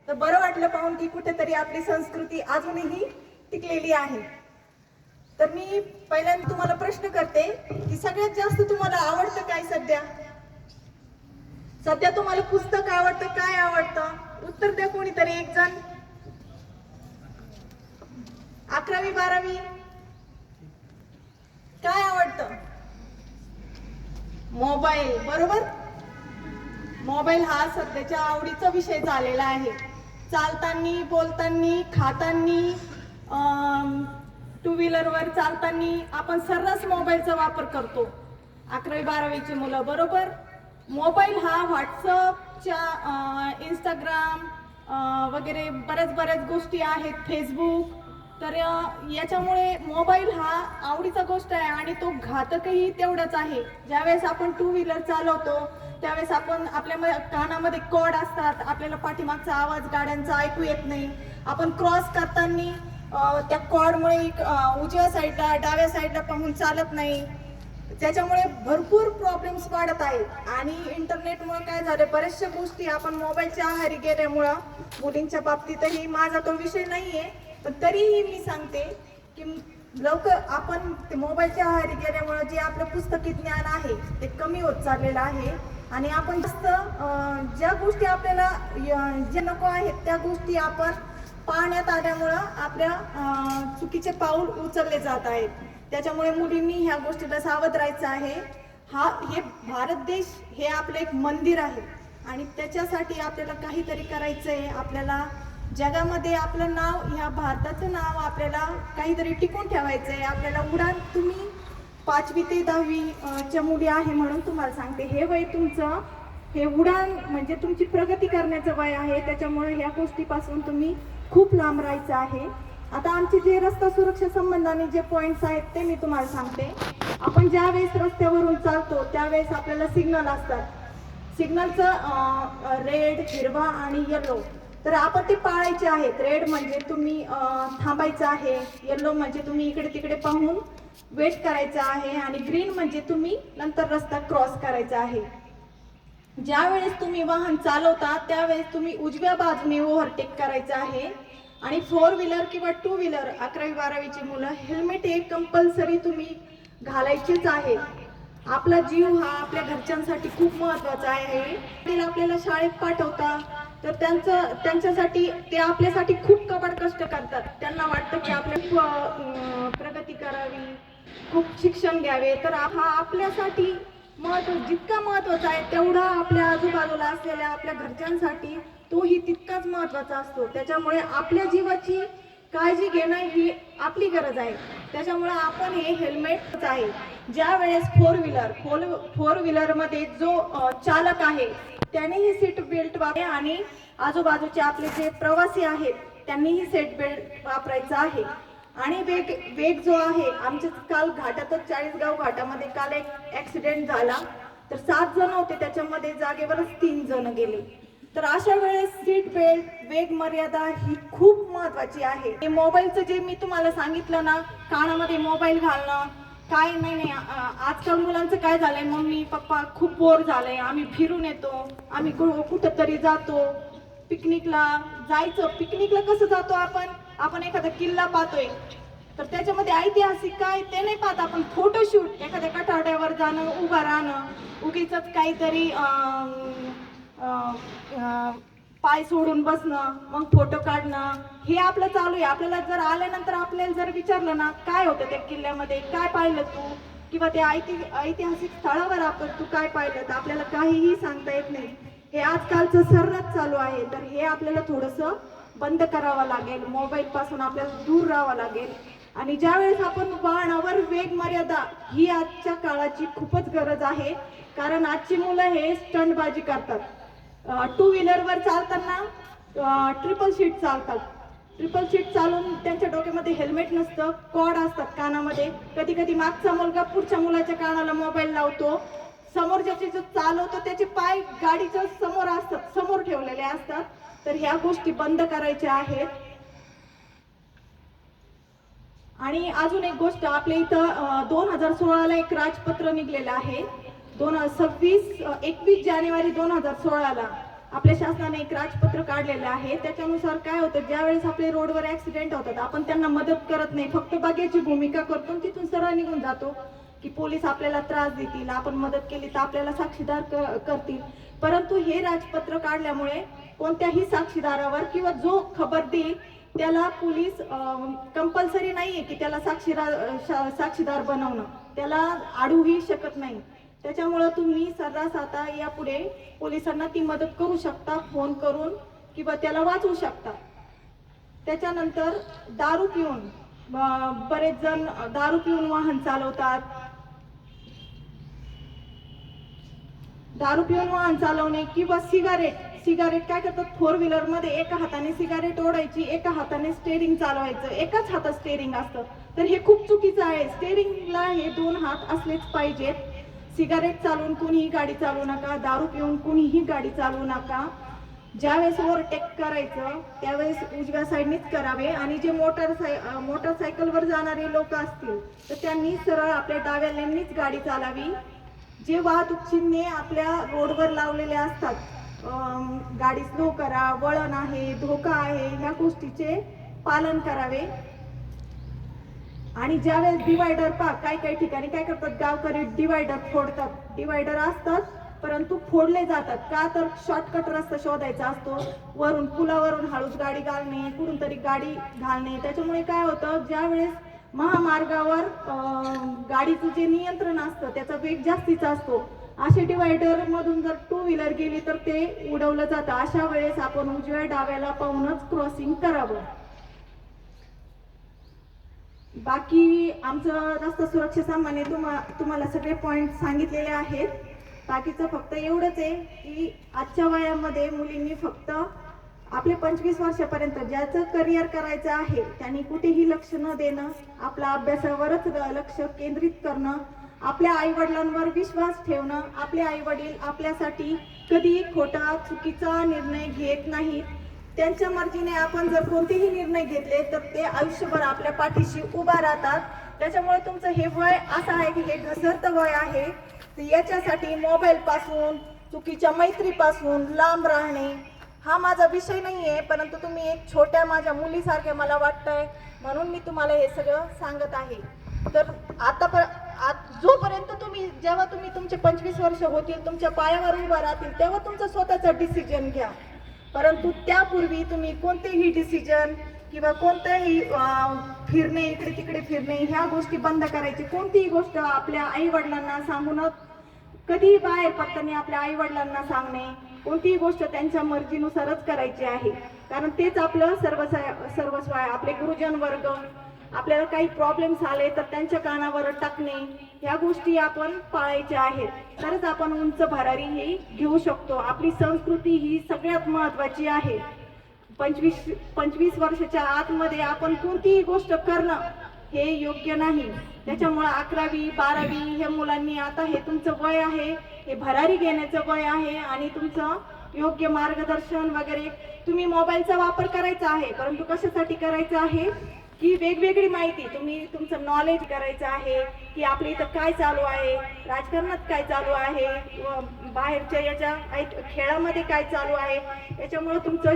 तर बरं वाटलं पाहून की कुठेतरी आपली संस्कृती अजूनही टिकलेली आहे। तर मी पहिल्यांदा तुम्हाला प्रश्न करते की सगळ्यात जास्त तुम्हाला आवडतं काय सध्या? सध्या तुम्हाला पुस्तक आवडतं, काय आवडतं? उत्तर द्या कोणीतरी एक जण। 11वी 12वी काय आवडतं? मोबाईल, बरोबर। मोबाईल हा सध्याच्या आवडीचा विषय झालेला आहे। चालताना, बोलताना, खाताना, टू व्हीलरवर चालताना आपण सर्रास मोबाईलचा वापर करतो। 11वी 12वीची मुलं, बरोबर। मोबाईल हा व्हॉट्सअपच्या, इंस्टाग्राम वगैरे बऱ्याच गोष्टी आहेत, फेसबुक। तर याच्यामुळे मोबाईल हा आवडीचा गोष्ट आहे आणि तो घातकही तेवढाच आहे। ज्यावेळेस आपण टू व्हीलर चालवतो त्यावेळेस आपण आपल्या कानामध्ये कॉर्ड असतात, आपल्याला पाठीमागचा आवाज गाड्यांचा ऐकू येत नाही। आपण क्रॉस करताना त्या कॉर्डमुळे उजव्या साईडला डाव्या साईडला पाहून चालत नाही। त्याच्यामुळे भरपूर प्रॉब्लेम्स वाढत आहेत आणि इंटरनेटमुळे काय झालं, बऱ्याचशा गोष्टी आपण मोबाईलच्या आहारी गेल्यामुळं मुलींच्या बाबतीतही, माझा तो विषय नाहीये पण तरीही मी सांगते की लवकर आपण ते मोबाईलच्या आहारी गेल्यामुळे जे आपलं पुस्तकी ज्ञान आहे ते कमी होत चाललेलं आहे आणि आपण जास्त ज्या गोष्टी आपल्याला जे नको आहेत त्या गोष्टी आपण पाहण्यात आल्यामुळं आपल्या चुकीचे पाऊल उचलले जात आहेत। त्याच्यामुळे मुलींनी ह्या गोष्टीला सावध राहायचं आहे। हे भारत देश हे आपलं एक मंदिर आहे आणि त्याच्यासाठी आपल्याला काहीतरी करायचं आहे। आपल्याला जगामध्ये आपलं नाव, ह्या भारताचं नाव आपल्याला काहीतरी टिकून ठेवायचं आहे। आपल्याला उडान, तुम्ही 5वी ते 10वी च्या मुली आहे म्हणून तुम्हाला सांगते, हे वय तुमचं, हे उडान म्हणजे तुमची प्रगती करण्याचं वय आहे। त्याच्यामुळे ह्या गोष्टीपासून तुम्ही खूप लांब राहायचं आहे। आता आमचे जे रस्ता सुरक्षा संबंधाने जे पॉइंट्स आहेत ते मी तुम्हाला सांगते। आपण ज्या वेळेस रस्त्यावरून चालतो त्यावेळेस आपल्याला सिग्नल असतात। सिग्नलचं रेड, हिरवा आणि येलो, तर आपण ते पाळायचे आहेत। रेड म्हणजे तुम्ही थांबायचं आहे, येलो म्हणजे तुम्ही इकडे तिकडे पाहून वेट करायचं आहे आणि ग्रीन म्हणजे तुम्ही नंतर रस्ता क्रॉस करायचा आहे। ज्या वेळेस तुम्ही वाहन चालवता त्यावेळेस तुम्ही उजव्या बाजूने ओव्हरटेक करायचं आहे आणि 4 व्हीलर किंवा 2 व्हीलर 11वी 12वीची मुलं हेल्मेट हे कंपल्सरी तुम्ही घालायचेच आहे। आपला जीव हा आपल्या घरच्यांसाठी खूप महत्त्वाचा आहे। आपल्याला शाळेत पाठवता तर त्यांच्यासाठी ते आपल्यासाठी खूप कबाड कष्ट करतात। त्यांना वाटतं की आपल्या प्रगती करावी, खूप शिक्षण घ्यावे, तर हा आपल्यासाठी जितका महत्त्वाचा आहे तेवढा आपल्या आजूबाजूला असलेल्या आपल्या घरच्यांसाठी तोही तितकाच महत्त्वाचा असतो। त्याच्यामुळे आपल्या जीवाची काळजी घेणं ही आपली गरज आहे। त्याच्यामुळे आपण हे हेल्मेट आहे। ज्या वेळेस फोर व्हीलरमध्ये जो चालक आहे त्यानेही सीट बेल्ट वापरावे आणि आजूबाजूचे आपले जे प्रवासी आहेत त्यांनीही सीट बेल्ट वापरायचा आहे। आणि वेग जो आहे, आमच्या काल घाटातच 40गाव घाटामध्ये काल एक ऍक्सिडेंट झाला, तर 7 जण होते, त्याच्यामध्ये जागेवरच 3 जण गेले। तर अशा वेळेस सीट बेल्ट, वेग मर्यादा ही खूप महत्वाची आहे। मोबाईलचं जे मी तुम्हाला सांगितलं ना, कानामध्ये मोबाईल घालणं, काय नाही, आजकाल मुलांचं काय झालंय, मम्मी पप्पा खूप बोर झालंय, आम्ही फिरून येतो, आम्ही कुठंतरी जातो, पिकनिकला जायचं। पिकनिकला कसं जातो आपण एखादा किल्ला पाहतोय तर त्याच्यामध्ये ऐतिहासिक काय ते नाही पाहत आपण, फोटोशूट, एखाद्या कठाड्यावर जाणं, उभं राहणं, उगीच काहीतरी पाय सोडून बसणं, मग फोटो काढणं, हे आपलं चालू आहे। आपल्याला जर आल्यानंतर आपल्याला जर विचारलं ना काय होतं त्या किल्ल्यामध्ये, काय पाहिलं तू, किंवा त्या ऐतिहासिक स्थळावर तू काय पाहिलं, तर आपल्याला काहीही सांगता येत नाही। हे आजकालचं सर्रास चालू आहे। तर हे आपल्याला थोडंसं बंद करावं लागेल, मोबाईल पासून आपल्याला दूर राहावं लागेल। आणि ज्यावेळेस आपण वाहनावर वेग मर्यादा ही आजच्या काळाची खूपच गरज आहे, कारण आजची मुलं हे स्टंटबाजी करतात। 2 व्हीलरवर चालताना ट्रिपल सीट चालतात। ट्रिपल सीट चालून त्यांच्या डोक्यामध्ये हेल्मेट नसतं, कॉर्ड असतात कानामध्ये। कधी कधी मागचा मुलगा पुढच्या मुलाच्या कानाला मोबाईल लावतो, समोरच्याचे जो चालवतो त्याचे पाय गाडीच्या समोर असतात, समोर ठेवलेले असतात। तर ह्या गोष्टी बंद करायच्या आहेत। आणि अजून एक गोष्ट, आपल्या इथं 2016ला एक राजपत्र निघलेलं आहे, 21 जानेवारी 2016ला आपल्या शासनाने एक राजपत्र काढलेलं आहे. त्याच्यानुसार काय होतं, ज्यावेळेस आपले रोडवर ऍक्सिडेंट होतात आपण त्यांना मदत करत नाही, फक्त बघ्याची भूमिका करतो, तिथून सरळ निघून जातो की पोलीस आपल्याला त्रास देतील, आपण मदत केली तर आपल्याला साक्षीदार करतील. परंतु हे राजपत्र काढल्यामुळे कोणत्याही साक्षीदारावर किंवा जो खबर देईल त्याला पोलीस कंपल्सरी नाहीये की त्याला साक्षीदार बनवणं, त्याला अडवूही शकत नाही. त्याच्यामुळं तुम्ही सर्रास आता यापुढे पोलिसांना ती मदत करू शकता, फोन करून किंवा त्याला वाचवू शकता. त्याच्यानंतर दारू पिऊन बरेच जण दारू पिऊन वाहन चालवतात. दारू पिऊन वाहन चालवणे किंवा सिगारेट काय करतात, 4 व्हीलर मध्ये एका हाताने सिगारेट ओढायची, एका हाताने स्टेअरिंग चालवायचं, एकाच हातात स्टेअरिंग असतं. तर हे खूप चुकीचं आहे. स्टेअरिंगला हे 2 हात असलेच पाहिजेत. सिगारेट चालवून कुणीही गाडी चालवू नका, दारू पिऊन कुणीही गाडी चालवू नका. ज्यावेळेस ओव्हरटेक करायचं त्यावेळेस उजव्या साईडनीच करावे आणि जे मोटरसायकलवर जाणारे लोक असतील तर त्यांनी सरळ आपल्या डाव्या लेननीच गाडी चालावी. जे वाहतूक चिन्हे आपल्या रोडवर लावलेले असतात, गाडी स्लो करा, वळण आहे, धोका आहे, ह्या गोष्टीचे पालन करावे. आणि ज्यावेळेस डिवायडर काही ठिकाणी काय करतात, गावकरी डिवायडर फोडतात. डिवायडर असतात परंतु फोडले जातात का, तर शॉर्टकट रस्ता शोधायचा असतो, वरून पुलावरून हळूच गाडी घालणे, कुठून तरी गाडी घालणे. त्याच्यामुळे काय होतं, ज्यावेळेस महामार्गावर गाडीचं जे नियंत्रण असतं त्याचा वेग जास्तीचा असतो, असे डिवायडर मधून जर 2 व्हीलर गेली तर ते उडवलं जातं. अशा वेळेस आपण उजव्या डाव्याला पाहूनच क्रॉसिंग करावं. बाकी आमचं रस्ता सुरक्षा सामान्य तुम्हाला सगळे पॉइंट सांगितलेले आहेत. बाकीचं फक्त एवढंच आहे की आजच्या वयामध्ये मुलींनी फक्त आपले 25 वर्षापर्यंत ज्याचं करिअर करायचं आहे त्यांनी कुठेही लक्ष न देणं, आपल्या अभ्यासावरच लक्ष केंद्रित करणं, आपल्या आईवडिलांवर विश्वास ठेवणं. आपले आईवडील आपल्यासाठी कधी खोटा चुकीचा निर्णय घेत नाहीत. त्यांच्या मर्जीने आपण जर कोणतेही निर्णय घेतले तर ते आयुष्यभर आपल्या पाठीशी उभा राहतात. त्याच्यामुळे तुमचं हे वय असं आहे की हे घसरतं वय आहे. याच्यासाठी मोबाईल पासून, चुकीच्या मैत्रीपासून लांब राहणे हा माझा विषय नाहीये, परंतु तुम्ही एक छोट्या माझ्या मुलीसारखे मला वाटतंय म्हणून मी तुम्हाला हे सगळं सांगत आहे. तर जेव्हा तुम्ही तुमचे 25 वर्ष होतील, तुमच्या पायावर उभा राहतील, तेव्हा तुमचा स्वतःचा डिसिजन घ्या. परंतु त्यापूर्वी तुम्ही कोणतेही डिसिजन किंवा कोणतेही फिरणे, इकडे तिकडे फिरणे, ह्या गोष्टी बंद करायची. कोणतीही गोष्ट आपल्या आई वडिलांना सांगून कधी बाहेर पडताना आपल्या आई वडिलांना सांगणे, कोणतीही गोष्ट त्यांच्या मर्जीनुसारच करायची आहे, कारण तेच आपलं सर्वस्व आहे. आपले गुरुजन वर्ग, आपल्याला काही प्रॉब्लेम्स आले तर त्यांच्या कानावर टाकणे, ह्या गोष्टी आपण पाळायच्या आहेत. तरच आपण उंच भरारी ही घेऊ शकतो. आपली संस्कृती ही सगळ्यात महत्वाची आहे. 25 वर्षाच्या आतमध्ये आपण कोणतीही गोष्ट करणं हे योग्य नाही. त्याच्यामुळे 11वी 12वी हे मुलांनी, आता हे तुमचं वय आहे, हे भरारी घेण्याचं वय आहे आणि तुमचं योग्य मार्गदर्शन वगैरे. तुम्ही मोबाईलचा वापर करायचा आहे, परंतु कशासाठी करायचा आहे की वेगवेगळी माहिती, तुम्ही तुमचं नॉलेज करायचं आहे की आपल्या इथं काय चालू आहे, राजकारणात काय चालू आहे, बाहेरच्या याच्या खेळामध्ये काय चालू आहे. याच्यामुळे तुमचं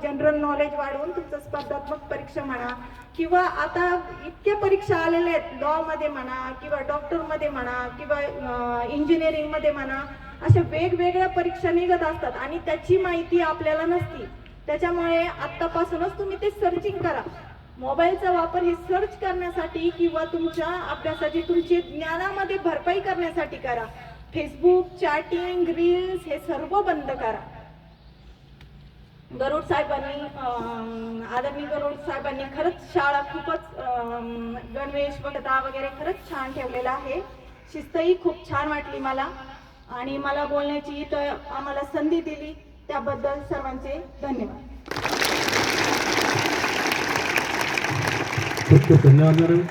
जनरल नॉलेज वाढवून तुमचं स्पर्धात्मक परीक्षा म्हणा किंवा आता इतक्या परीक्षा आलेल्या आहेत, लॉ मध्ये म्हणा किंवा डॉक्टर मध्ये म्हणा किंवा इंजिनिअरिंग मध्ये म्हणा, अशा वेगवेगळ्या परीक्षा निघत असतात आणि त्याची माहिती आपल्याला नसती. त्याच्यामुळे आत्तापासूनच तुम्ही ते सर्चिंग करा. मोबाईलचा वापर हे सर्च करण्यासाठी किंवा तुमच्या अभ्यासाची, तुमची ज्ञानामध्ये भरपाई करण्यासाठी करा. फेसबुक, चॅटिंग, रील्स हे सर्व बंद करा. गरुड साहेबांनी, आदरणीय गरुड साहेबांनी खरंच शाळा खूपच गणवेश वगैरे खरंच छान ठेवलेला आहे. शिस्तही खूप छान वाटली मला आणि मला बोलण्याची इथं आम्हाला संधी दिली त्याबद्दल सर्वांचे धन्यवाद. खूप खूप धन्यवाद मॅडम.